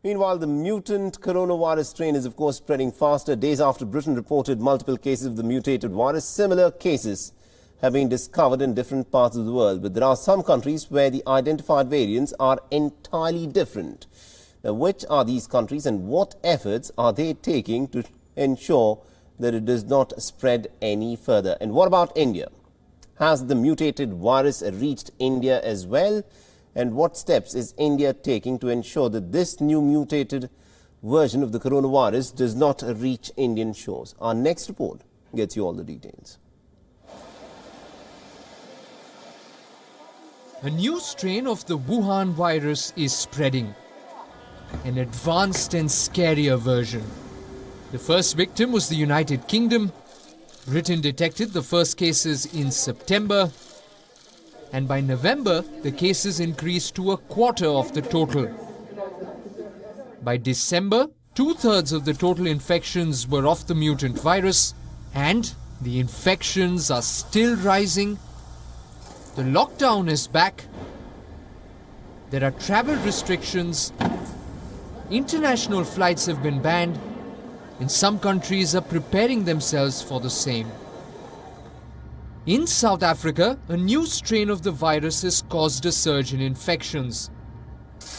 Meanwhile, the mutant coronavirus strain is, of course, spreading faster. Days after Britain reported multiple cases of the mutated virus, similar cases have been discovered in different parts of the world. But there are some countries where the identified variants are entirely different. Now, which are these countries and what efforts are they taking to ensure that it does not spread any further? And what about India? Has the mutated virus reached India as well? And what steps is India taking to ensure that this new mutated version of the coronavirus does not reach Indian shores? Our next report gets you all the details. A new strain of the Wuhan virus is spreading. An advanced and scarier version. The first victim was the United Kingdom. Britain detected the first cases in September. And by November, the cases increased to a quarter of the total. By December, 2/3 of the total infections were of the mutant virus, and the infections are still rising. The lockdown is back. There are travel restrictions. International flights have been banned, and some countries are preparing themselves for the same. In South Africa, a new strain of the virus has caused a surge in infections.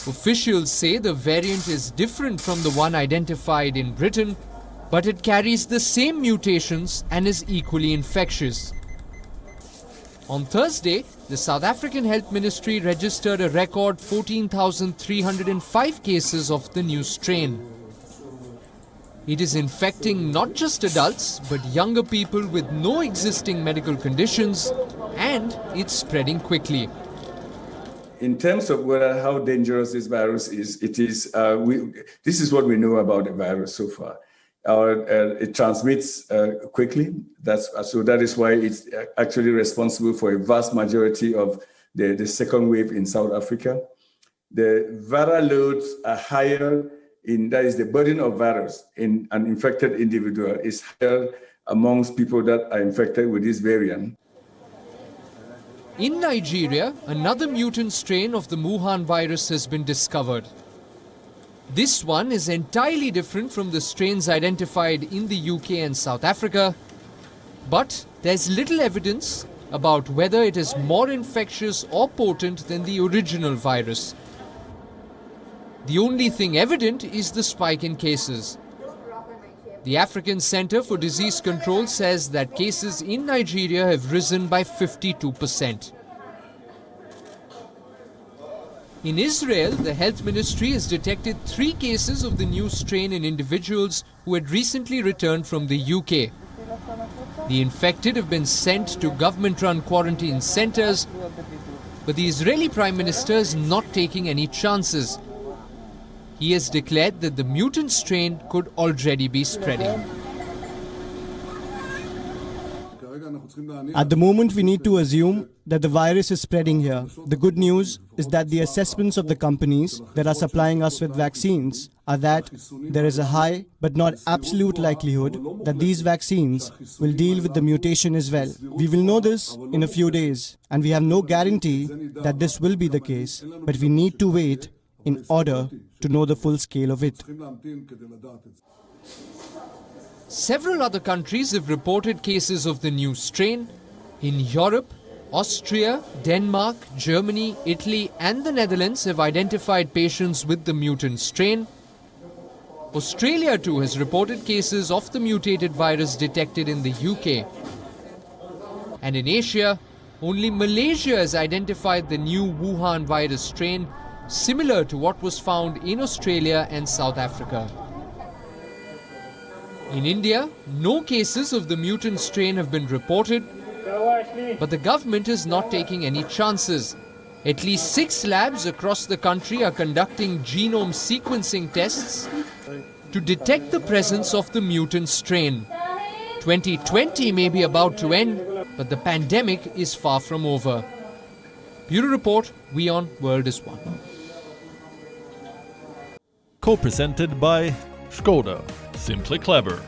Officials say the variant is different from the one identified in Britain, but it carries the same mutations and is equally infectious. On Thursday, the South African Health Ministry registered a record 14,305 cases of the new strain. It is infecting not just adults, but younger people with no existing medical conditions, and it's spreading quickly. In terms of how dangerous this virus is, this is what we know about the virus so far. It transmits quickly. That is why it's actually responsible for a vast majority of the second wave in South Africa. The viral loads are higher. That is, the burden of virus in an infected individual is higher amongst people that are infected with this variant. In Nigeria, another mutant strain of the Wuhan virus has been discovered. This one is entirely different from the strains identified in the UK and South Africa, but there's little evidence about whether it is more infectious or potent than the original virus. The only thing evident is the spike in cases. The African Center for Disease Control says that cases in Nigeria have risen by 52%. In Israel, the health ministry has detected 3 cases of the new strain in individuals who had recently returned from the UK. The infected have been sent to government-run quarantine centers, but the Israeli Prime Minister is not taking any chances. He has declared that the mutant strain could already be spreading. At the moment, we need to assume that the virus is spreading here. The good news is that the assessments of the companies that are supplying us with vaccines are that there is a high but not absolute likelihood that these vaccines will deal with the mutation as well. We will know this in a few days, and we have no guarantee that this will be the case, but we need to wait in order to know the full scale of it. Several other countries have reported cases of the new strain. In Europe, Austria, Denmark, Germany, Italy and the Netherlands have identified patients with the mutant strain. Australia too has reported cases of the mutated virus detected in the UK. And in Asia, only Malaysia has identified the new Wuhan virus strain, similar to what was found in Australia and South Africa. In India, no cases of the mutant strain have been reported, but the government is not taking any chances. At least 6 labs across the country are conducting genome sequencing tests to detect the presence of the mutant strain. 2020 may be about to end, but the pandemic is far from over. Bureau Report, WION World is One. Co-presented by Skoda. Simply clever.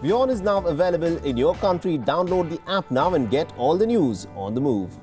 WION is now available in your country. Download the app now and get all the news on the move.